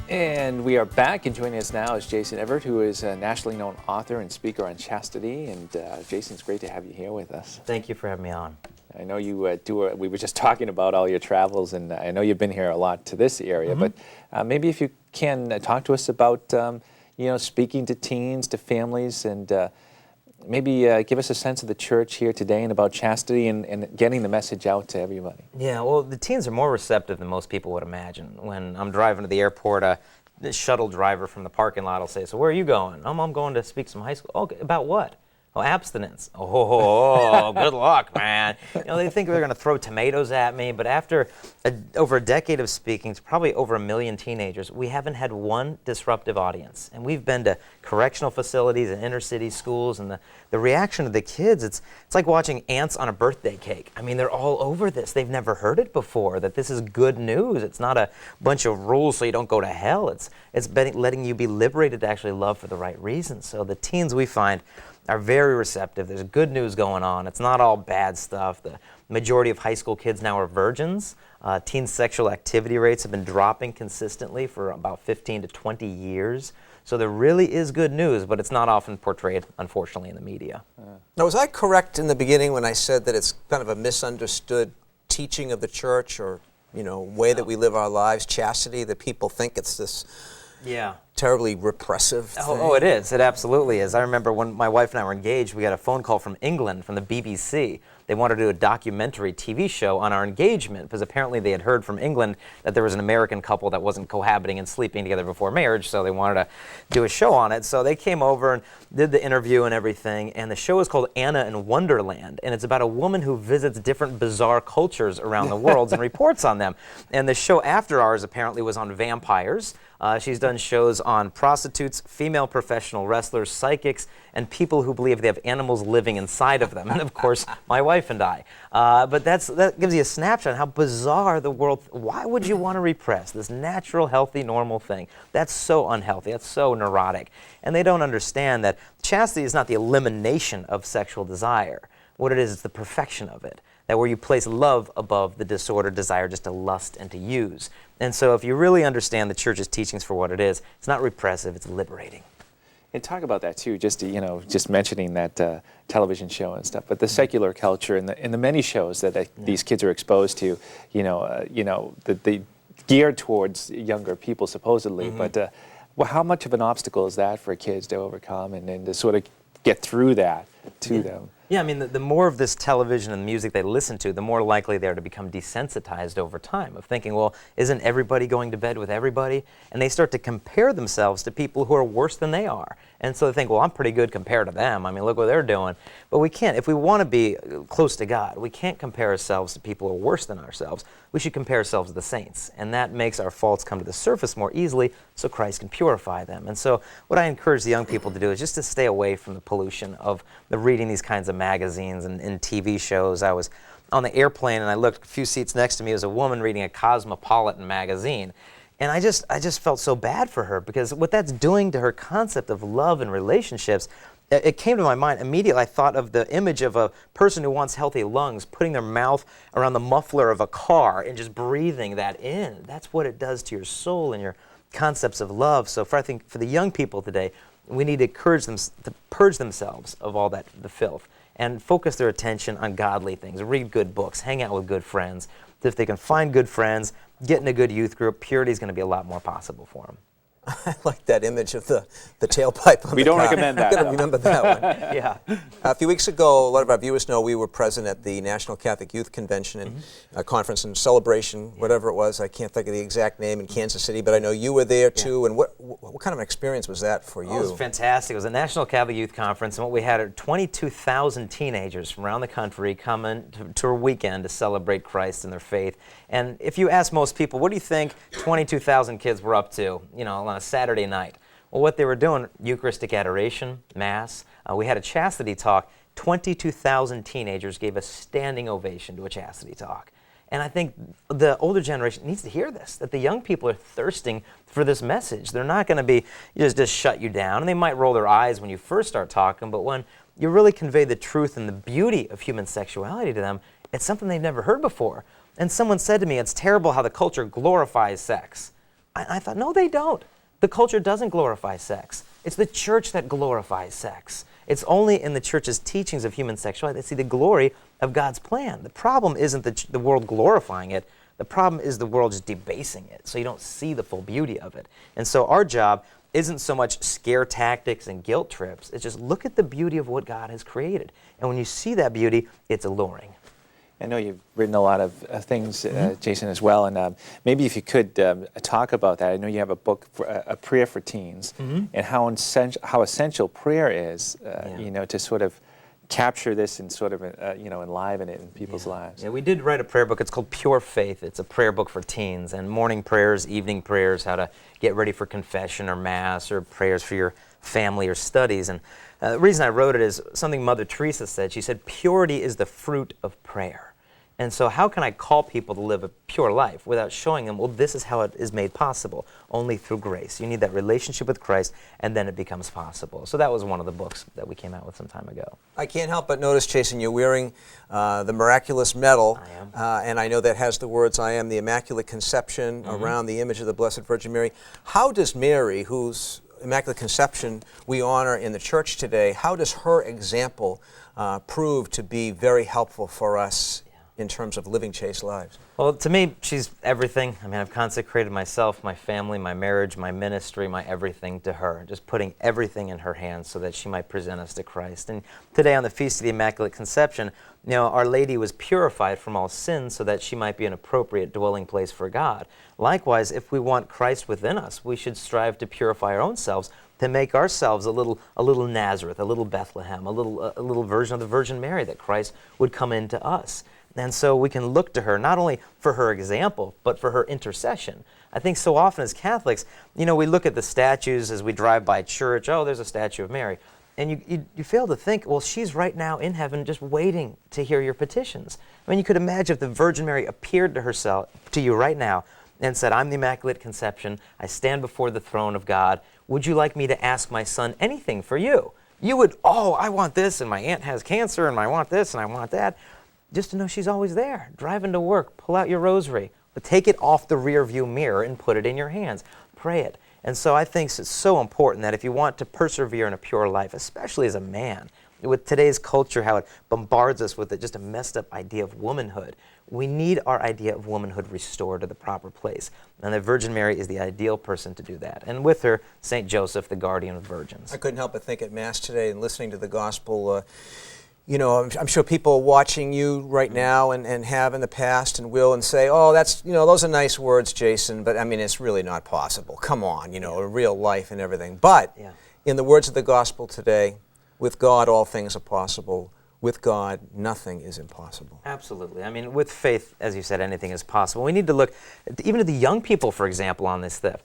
And we are back, and joining us now is Jason Evert, who is a nationally known author and speaker on chastity. And Jason, it's great to have you here with us. Thank you for having me on. I know you we were just talking about all your travels, and I know you've been here a lot to this area, but maybe if you can talk to us about, speaking to teens, to families, and maybe give us a sense of the church here today and about chastity and getting the message out to everybody. Yeah, well, the teens are more receptive than most people would imagine. When I'm driving to the airport, the shuttle driver from the parking lot will say, "So where are you going?" I'm going to speak to some high school. "Oh, about what?" "Oh, abstinence." Oh, good luck, man. They think they're going to throw tomatoes at me, but after over a decade of speaking to probably over 1 million teenagers, we haven't had one disruptive audience. And we've been to correctional facilities and inner city schools, and the reaction of the kids, it's like watching ants on a birthday cake. I mean, they're all over this. They've never heard it before, that this is good news. It's not a bunch of rules so you don't go to hell. It's letting you be liberated to actually love for the right reasons. So the teens, we find, are very receptive. There's good news going on. It's not all bad stuff. The majority of high school kids now are virgins. Teen sexual activity rates have been dropping consistently for about 15 to 20 years. So there really is good news, but it's not often portrayed, unfortunately, in the media. Now, was I correct in the beginning when I said that it's kind of a misunderstood teaching of the church, or, way that we live our lives, chastity, that people think it's this terribly repressive thing? Oh, it is. It absolutely is. I remember when my wife and I were engaged, we got a phone call from England, from the BBC. They wanted to do a documentary TV show on our engagement because apparently they had heard from England that there was an American couple that wasn't cohabiting and sleeping together before marriage, so they wanted to do a show on it. So they came over and did the interview and everything, and the show is called Anna in Wonderland, and it's about a woman who visits different bizarre cultures around the world and reports on them. And the show after ours apparently was on vampires. She's done shows on prostitutes, female professional wrestlers, psychics, and people who believe they have animals living inside of them. And of course, my wife and I. But that gives you a snapshot of how bizarre the world. Why would you want to repress this natural, healthy, normal thing? That's so unhealthy. That's so neurotic. And they don't understand that chastity is not the elimination of sexual desire. What it is the perfection of it. That where you place love above the disordered desire just to lust and to use. And so if you really understand the church's teachings for what it is, it's not repressive, it's liberating. And talk about that too, just mentioning that television show and stuff, but the secular culture and the many shows that these kids are exposed to, that they geared towards younger people supposedly, but how much of an obstacle is that for kids to overcome and to sort of get through that to them? Yeah, I mean, the more of this television and music they listen to, the more likely they are to become desensitized over time, of thinking, well, isn't everybody going to bed with everybody? And they start to compare themselves to people who are worse than they are. And so they think, well, I'm pretty good compared to them. I mean, look what they're doing. But we can't. If we want to be close to God, we can't compare ourselves to people who are worse than ourselves. We should compare ourselves to the saints. And that makes our faults come to the surface more easily so Christ can purify them. And so what I encourage the young people to do is just to stay away from the pollution of the reading these kinds of magazines and TV shows. I was on the airplane and I looked a few seats next to me was a woman reading a Cosmopolitan magazine. And I just felt so bad for her, because what that's doing to her concept of love and relationships, it came to my mind immediately. I thought of the image of a person who wants healthy lungs, putting their mouth around the muffler of a car and just breathing that in. That's what it does to your soul and your concepts of love. So I think for the young people today, we need to encourage them to purge themselves of all that, the filth, and focus their attention on godly things. Read good books, hang out with good friends. If they can find good friends, get in a good youth group, purity is going to be a lot more possible for them. I like that image of the tailpipe on the car. We don't recommend that. I'm going to remember that one. Yeah. A few weeks ago, a lot of our viewers know we were present at the National Catholic Youth Convention and conference and celebration, whatever it was. I can't think of the exact name, in Kansas City, but I know you were there too. And what kind of an experience was that for you? Oh, it was fantastic. It was a National Catholic Youth Conference, and what we had are 22,000 teenagers from around the country coming to a weekend to celebrate Christ and their faith. And if you ask most people, what do you think 22,000 kids were up to, on a Saturday night? Well, what they were doing, Eucharistic adoration, Mass. We had a chastity talk. 22,000 teenagers gave a standing ovation to a chastity talk. And I think the older generation needs to hear this, that the young people are thirsting for this message. They're not going to be just shut you down, and they might roll their eyes when you first start talking, but when you really convey the truth and the beauty of human sexuality to them, it's something they've never heard before. And someone said to me, it's terrible how the culture glorifies sex. I thought, no, they don't. The culture doesn't glorify sex. It's the church that glorifies sex. It's only in the church's teachings of human sexuality that they see the glory of God's plan. The problem isn't the world glorifying it. The problem is the world just debasing it, so you don't see the full beauty of it. And so our job isn't so much scare tactics and guilt trips. It's just look at the beauty of what God has created. And when you see that beauty, it's alluring. I know you've written a lot of things, Jason, as well, and maybe if you could talk about that. I know you have a book, a prayer for teens, and how essential prayer is, you know, to sort of capture this and sort of, you know, enliven it in people's lives. Yeah, we did write a prayer book. It's called Pure Faith. It's a prayer book for teens, and morning prayers, evening prayers, how to get ready for confession or mass, or prayers for your family or studies. And the reason I wrote it is something Mother Teresa said. She said, purity is the fruit of prayer. And so how can I call people to live a pure life without showing them, well, this is how it is made possible, only through grace. You need that relationship with Christ, and then it becomes possible. So that was one of the books that we came out with some time ago. I can't help but notice, Jason, you're wearing the miraculous medal. I am. And I know that has the words, I am the Immaculate Conception, around the image of the Blessed Virgin Mary. How does Mary, whose Immaculate Conception we honor in the church today, how does her example prove to be very helpful for us in terms of living chaste lives? Well, to me, she's everything. I mean, I've consecrated myself, my family, my marriage, my ministry, my everything to her, just putting everything in her hands so that she might present us to Christ. And today on the Feast of the Immaculate Conception, you know, Our Lady was purified from all sin so that she might be an appropriate dwelling place for God. Likewise, if we want Christ within us, we should strive to purify our own selves, to make ourselves a little Nazareth, a little Bethlehem, a little version of the Virgin Mary, that Christ would come into us. And so we can look to her not only for her example, but for her intercession. I think so often as Catholics, you know, we look at the statues as we drive by church. Oh, there's a statue of Mary. And you fail to think, well, she's right now in heaven just waiting to hear your petitions. I mean, you could imagine if the Virgin Mary appeared to you right now and said, I'm the Immaculate Conception. I stand before the throne of God. Would you like me to ask my son anything for you? You would, oh, I want this, and my aunt has cancer, and I want this, and I want that. Just to know she's always there, driving to work, pull out your rosary, but take it off the rear view mirror and put it in your hands. Pray it. And so I think it's so important that if you want to persevere in a pure life, especially as a man, with today's culture, how it bombards us with just a messed up idea of womanhood, we need our idea of womanhood restored to the proper place. And the Virgin Mary is the ideal person to do that. And with her, St. Joseph, the guardian of virgins. I couldn't help but think at Mass today and listening to the gospel, you know, I'm sure people watching you right now and have in the past and will and say, oh, that's, you know, those are nice words, Jason, but I mean, it's really not possible. Come on, you know, a real life and everything. But in the words of the gospel today, with God, all things are possible. With God, nothing is impossible. Absolutely. I mean, with faith, as you said, anything is possible. We need to look even at the young people, for example, on this stuff.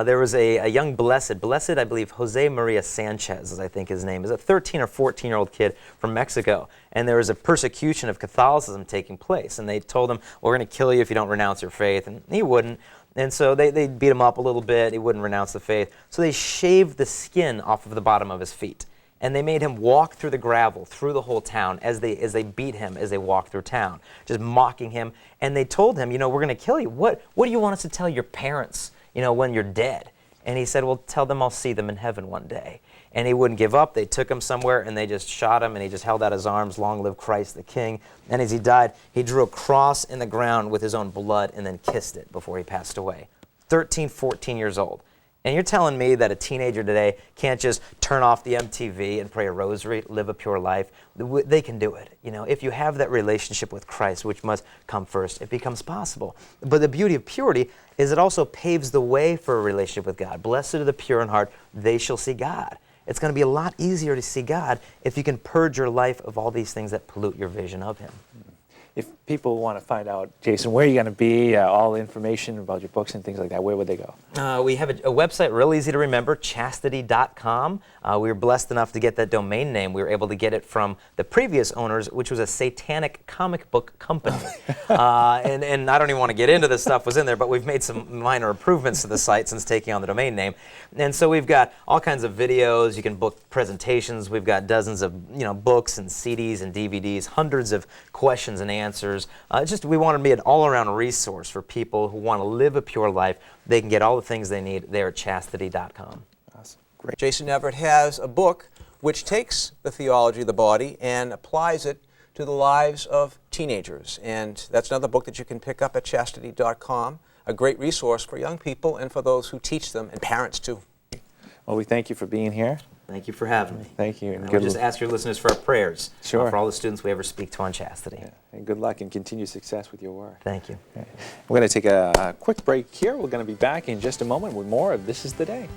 There was a young blessed, I believe, Jose Maria Sanchez, as I think his name is, a 13 or 14-year-old kid from Mexico. And there was a persecution of Catholicism taking place. And they told him, well, we're going to kill you if you don't renounce your faith. And he wouldn't. And so they beat him up a little bit. He wouldn't renounce the faith. So they shaved the skin off of the bottom of his feet. And they made him walk through the gravel, through the whole town, as they beat him as they walked through town, just mocking him. And they told him, you know, we're going to kill you. What do you want us to tell your parents, you know, when you're dead? And he said, well, tell them I'll see them in heaven one day. And he wouldn't give up. They took him somewhere, and they just shot him, and he just held out his arms, long live Christ the King. And as he died, he drew a cross in the ground with his own blood and then kissed it before he passed away. 13, 14 years old. And you're telling me that a teenager today can't just turn off the MTV and pray a rosary, live a pure life? They can do it. You know, if you have that relationship with Christ, which must come first, it becomes possible. But the beauty of purity is it also paves the way for a relationship with God. Blessed are the pure in heart, they shall see God. It's going to be a lot easier to see God if you can purge your life of all these things that pollute your vision of Him. If people want to find out, Jason, where you're going to be, all the information about your books and things like that, where would they go? We have a website, real easy to remember, chastity.com. We were blessed enough to get that domain name. We were able to get it from the previous owners, which was a satanic comic book company. And I don't even want to get into this stuff was in there, but we've made some minor improvements to the site since taking on the domain name. And so we've got all kinds of videos. You can book presentations. We've got dozens of books and CDs and DVDs, hundreds of questions and answers answers. We want to be an all-around resource for people who want to live a pure life. They can get all the things they need there at chastity.com. Awesome. Great. Jason Evert has a book which takes the theology of the body and applies it to the lives of teenagers. And that's another book that you can pick up at chastity.com, a great resource for young people and for those who teach them, and parents too. Well, we thank you for being here. Thank you for having me. Thank you. And I would just ask your listeners for our prayers Sure. for all the students we ever speak to on chastity. Yeah. And good luck and continued success with your work. Thank you. We're going to take a quick break here. We're going to be back in just a moment with more of This Is the Day.